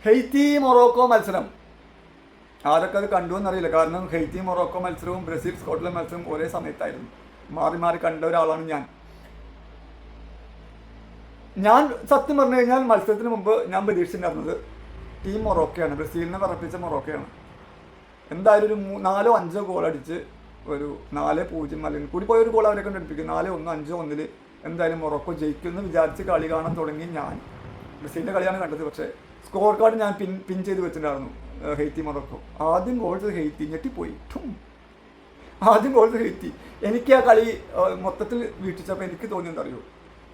Haiti Morocco മത്സരം ആരൊക്കെ അത് കണ്ടു എന്നറിയില്ല. കാരണം ഹെയ്ത്തി മൊറോക്കോ മത്സരവും ബ്രസീൽ സ്കോട്ട്ലൻഡ് മത്സരവും ഒരേ സമയത്തായിരുന്നു. മാറി മാറി കണ്ട ഒരാളാണ് ഞാൻ സത്യം പറഞ്ഞു കഴിഞ്ഞാൽ മത്സരത്തിന് മുമ്പ് ഞാൻ പ്രതീക്ഷിച്ചിട്ടുണ്ടായിരുന്നത് ടീം മൊറോക്കയാണ്, ബ്രസീലിനെ പറപ്പിച്ച മൊറോക്കയാണ്. എന്തായാലും ഒരു 4-5 ഗോൾ അടിച്ച് ഒരു 4-0 അല്ലെങ്കിൽ കൂടി പോയൊരു ഗോൾ അവരെ കൊണ്ട് അടുപ്പിക്കും. 4-1 5-1 എന്തായാലും മൊറോക്കോ ജയിക്കുമെന്ന് വിചാരിച്ച് കളി കാണാൻ തുടങ്ങി. ഞാൻ ബ്രസീലിൻ്റെ കളിയാണ് കണ്ടത്. പക്ഷേ സ്കോർ കാർഡ് ഞാൻ പിൻ ചെയ്ത് വെച്ചിട്ടുണ്ടായിരുന്നു. ഹെയ്ത്തി മൊറോക്കോ ആദ്യം ഗോൾ ചെയ്ത് ഹെയ്ത്തി ഞെട്ടിപ്പോയി. ആദ്യം ഗോൾ ചെയ്ത് ഹെയ്ത്തി. എനിക്ക് ആ കളി മൊത്തത്തിൽ വീക്ഷിച്ചപ്പോൾ എനിക്ക് തോന്നിയെന്തറിയോ,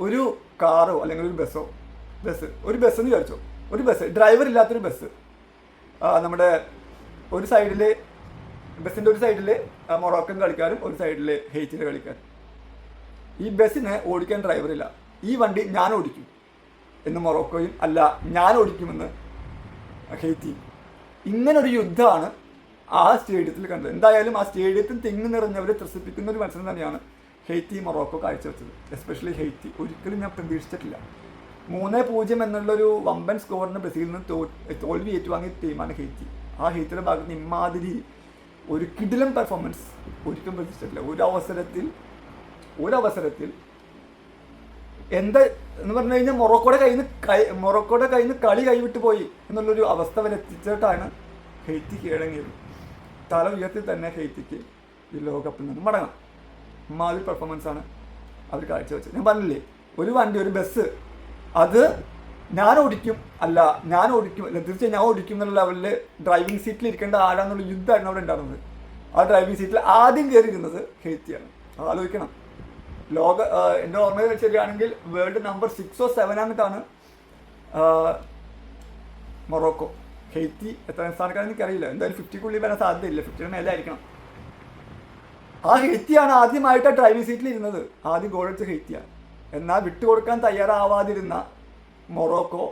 ഒരു കാറോ അല്ലെങ്കിൽ ഒരു ബസ്സോ ഒരു ബസ്സെന്ന് വിചാരിച്ചോ, ഒരു ബസ്, ഡ്രൈവർ ഇല്ലാത്തൊരു ബസ്. നമ്മുടെ ഒരു സൈഡിൽ ബസ്സിൻ്റെ ഒരു സൈഡിൽ മൊറോക്കൻ കളിക്കാരും ഒരു സൈഡിൽ ഹെയ്റ്റിലെ കളിക്കാരും. ഈ ബസ്സിനെ ഓടിക്കാൻ ഡ്രൈവറില്ല, ഈ വണ്ടി ഞാൻ ഓടിക്കും എന്ന് മൊറോക്കോയും, അല്ല ഞാൻ ഓടിക്കുമെന്ന് ഹെയ്ത്തി. ഇങ്ങനൊരു യുദ്ധമാണ് ആ സ്റ്റേഡിയത്തിൽ കണ്ടത്. എന്തായാലും ആ സ്റ്റേഡിയത്തിൽ തെങ്ങ് നിറഞ്ഞവരെ ത്രസിപ്പിക്കുന്ന ഒരു മത്സരം തന്നെയാണ് ഹെയ്ത്തി മൊറോക്കോ കാഴ്ചവെച്ചത്. എസ്പെഷ്യലി ഹെയ്ത്തി ഒരിക്കലും ഞാൻ പ്രതീക്ഷിച്ചിട്ടില്ല. 3-0 എന്നുള്ളൊരു വമ്പൻ സ്കോറിന് ബ്രസീലിൽ നിന്ന് തോൽവി ഏറ്റുവാങ്ങിയ ടീമാണ് ഹെയ്ത്തി. ആ ഹെയ്ത്തിയുടെ ഭാഗത്ത് ഇമാതിരി ഒരു കിടിലൻ പെർഫോമൻസ് ഒരിക്കലും പ്രതീക്ഷിച്ചിട്ടില്ല. ഒരു അവസരത്തിൽ എന്താ എന്ന് പറഞ്ഞു കഴിഞ്ഞാൽ മൊറോക്കോയുടെ കയ്യിൽ നിന്ന് കളി കൈവിട്ട് പോയി എന്നുള്ളൊരു അവസ്ഥ വരെ എത്തിച്ചിട്ടാണ് ഹെയ്ത്തി കീഴടങ്ങിയത്. തല ഉയർത്തി തന്നെ ഹെയ്ത്തിക്ക് ഈ ലോകകപ്പിൽ നിന്ന് മടങ്ങാം. മാതിരി പെർഫോമൻസാണ് അവർ കാഴ്ചവെച്ചത്. ഞാൻ പറഞ്ഞില്ലേ, ഒരു വണ്ടി, ഒരു ബസ്, അത് ഞാൻ ഓടിക്കും തീർച്ചയായും ഞാൻ ഓടിക്കും എന്നുള്ള ലെവലിൽ ഡ്രൈവിംഗ് സീറ്റിൽ ഇരിക്കേണ്ട ആരാന്നുള്ള യുദ്ധമായിരുന്നു അവിടെ ഉണ്ടായിരുന്നത്. ആ ഡ്രൈവിംഗ് സീറ്റിൽ ആദ്യം കയറിയിരുന്നത് ഹെയ്ത്തിയാണ്. ആലോചിക്കണം. എൻ്റെ ഓർമ്മ ശരിയാണെങ്കിൽ വേൾഡ് നമ്പർ 6 or 7 ആണെന്നിട്ടാണ് മൊറോക്കോ. ഹെയ്ത്തി എത്ര സ്ഥാനക്കാരെന്ന് എനിക്കറിയില്ല. എന്തായാലും 50 വരാൻ സാധ്യതയില്ല, 50 മേലെ ആയിരിക്കണം. ആ ഹെയ്ത്തിയാണ് ആദ്യമായിട്ട് ഡ്രൈവിംഗ് സീറ്റിൽ ഇരുന്നത്. ആദ്യം ഗോൾ അടിച്ച ഹെയ്ത്തിയാണ്. എന്നാൽ വിട്ടുകൊടുക്കാൻ തയ്യാറാവാതിരുന്ന മൊറോക്കോ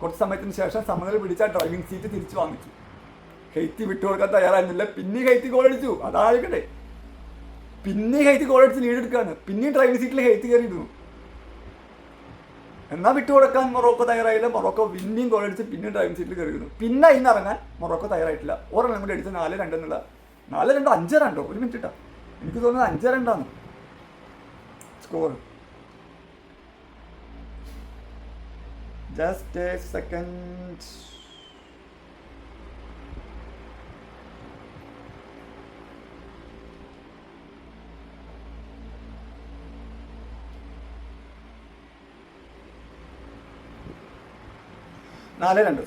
കുറച്ച് സമയത്തിന് ശേഷം സമനില പിടിച്ച ഡ്രൈവിംഗ് സീറ്റ് തിരിച്ചു വാങ്ങിച്ചു. ഹെയ്ത്തി വിട്ടുകൊടുക്കാൻ തയ്യാറായിരുന്നില്ല. പിന്നെ ഹെയ്ത്തി ഗോൾ അടിച്ചു. അതായിരിക്കട്ടെ, പിന്നെ ഹെയ്ത്തി ഗോൾ അടിച്ച് ലീഡ് എടുക്കുകയാണ്. പിന്നെയും ഡ്രൈവിംഗ് സീറ്റിൽ ഹെയ്ത്തി കയറിയിരുന്നു. എന്നാൽ വിട്ടുകൊടുക്കാൻ മൊറോക്കോ തയ്യാറായില്ല. മൊറോക്കോ പിന്നെയും ഗോൾ അടിച്ച് പിന്നെയും ഡ്രൈവിംഗ് സീറ്റിൽ കയറിയിരുന്നു. പിന്നെ ഇന്ന് ഇറങ്ങാൻ മൊറോക്കോ തയ്യാറായിട്ടില്ല. ഒരെണ്ണം കൂടി അടിച്ച് 4-2 എന്നുള്ള 4-2 5-2 ഒരു മിനിറ്റ് ഇട്ടാ എനിക്ക് തോന്നുന്നത് 5-2 സ്കോർ. Just A second. നാല് രണ്ട്.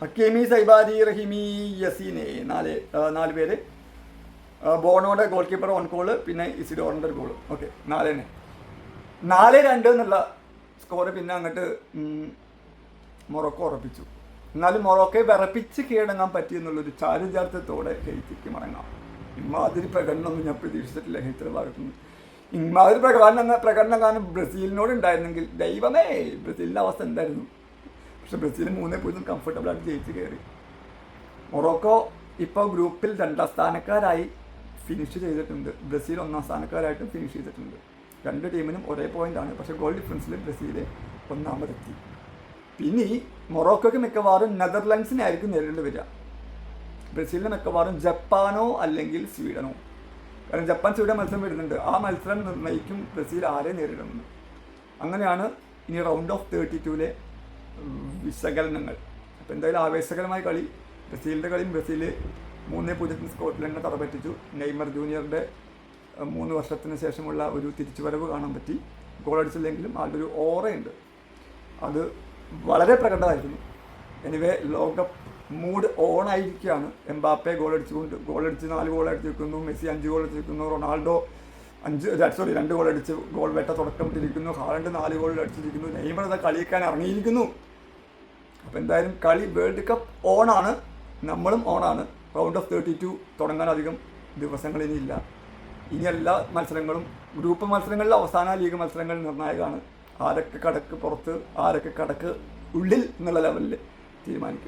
ഹക്കീമി, സൈബാദി, റഹീമി, യസീനെ 4 പേര്. ബോണോയുടെ ഗോൾ കീപ്പർ 1 ഗോള്, പിന്നെ ഇസിഡോറിൻ്റെ ഒരു ഗോള്. ഓക്കെ, 4-2 എന്നുള്ള സ്കോറ് പിന്നെ അങ്ങോട്ട് മൊറോക്കോ ഉറപ്പിച്ചു. എന്നാലും മൊറോക്കോയെ വിറപ്പിച്ച് കീഴടങ്ങാൻ പറ്റിയെന്നുള്ളൊരു ചാരിതാർത്ഥ്യത്തോടെ ഹെയ്ത്തിക്ക് മടങ്ങാം. ഇമാതിരി പ്രകടനമൊന്നും ഞാൻ പ്രതീക്ഷിച്ചിട്ടില്ല ഹെയ്ത്തിയുടെ ഭാഗത്തുനിന്ന്. ഇമാതിരി പ്രകടനം കാരണം ബ്രസീലിനോട് ഉണ്ടായിരുന്നെങ്കിൽ ദൈവമേ, ബ്രസീലിൻ്റെ അവസ്ഥ എന്തായിരുന്നു. പക്ഷെ ബ്രസീൽ 3-0 കംഫർട്ടബിളായിട്ട് ജയിച്ച് കയറി. മൊറോക്കോ ഇപ്പോൾ ഗ്രൂപ്പിൽ 2ാം സ്ഥാനക്കാരായി ഫിനിഷ് ചെയ്തിട്ടുണ്ട്. ബ്രസീൽ 1ാം സ്ഥാനക്കാരായിട്ടും ഫിനിഷ് ചെയ്തിട്ടുണ്ട്. 2 ടീമിനും ഒരേ പോയിൻ്റാണ്. പക്ഷേ ഗോൾ ഡിഫറൻസിൽ ബ്രസീൽ 1ാമതെത്തി. പിന്നെ മൊറോക്കോയ്ക്ക് മിക്കവാറും നെതർലാൻഡ്സിനെ ആയിരിക്കും നേരിടേണ്ടി വരിക. ബ്രസീലിന് മിക്കവാറും ജപ്പാനോ അല്ലെങ്കിൽ സ്വീഡനോ. കാരണം ജപ്പാൻ സ്വീഡൻ മത്സരം വരുന്നുണ്ട്. ആ മത്സരം നിർണ്ണയിക്കും ബ്രസീൽ ആരെ നേരിടുമെന്ന്. അങ്ങനെയാണ് ഇനി റൗണ്ട് ഓഫ് 32 വിശകലനങ്ങൾ. അപ്പോൾ എന്തായാലും ആവേശകരമായ കളി. ബ്രസീലിൻ്റെ കളിയും ബ്രസീൽ 3-0 സ്കോട്ട്ലൻഡിനെ തറപറ്റിച്ചു. നെയ്മർ ജൂനിയറിൻ്റെ 3 വർഷത്തിന് ശേഷമുള്ള ഒരു തിരിച്ചുവരവ് കാണാൻ പറ്റി. ഗോൾ അടിച്ചില്ലെങ്കിലും ആളുടെ ഒരു ഓറയുണ്ട്, അത് വളരെ പ്രകടമായിരുന്നു. എനിവേ, ലോകകപ്പ് മൂഡ് ഓണായിരിക്കുകയാണ്. എംബാപ്പെ ഗോൾ അടിച്ച് 4 ഗോൾ അടിച്ചിരിക്കുന്നു. മെസ്സി 5 ഗോൾ അടിച്ചിരിക്കുന്നു. റൊണാൾഡോ 2 ഗോൾ അടിച്ച് ഗോൾ വേട്ട തുടക്കമിട്ടിരിക്കുന്നു. ഹാലൻഡ് 4 ഗോൾ അടിച്ചിരിക്കുന്നു. നെയ്മർ അത് കളിക്കാൻ ഇറങ്ങിയിരിക്കുന്നു. അപ്പോൾ എന്തായാലും കളി വേൾഡ് കപ്പ് ഓണാണ്, നമ്മളും ഓണാണ്. റൗണ്ട് ഓഫ് 32 തുടങ്ങാൻ അധികം ദിവസങ്ങൾ ഇനിയില്ല. ഇനി എല്ലാ മത്സരങ്ങളും ഗ്രൂപ്പ് മത്സരങ്ങളിൽ അവസാന ലീഗ് മത്സരങ്ങൾ നിർണായകമാണ്. ആരൊക്കെ കടക്ക് പുറത്ത്, ആരൊക്കെ കടക്ക് ഉള്ളിൽ എന്നുള്ള ലെവലിൽ തീരുമാനിക്കും.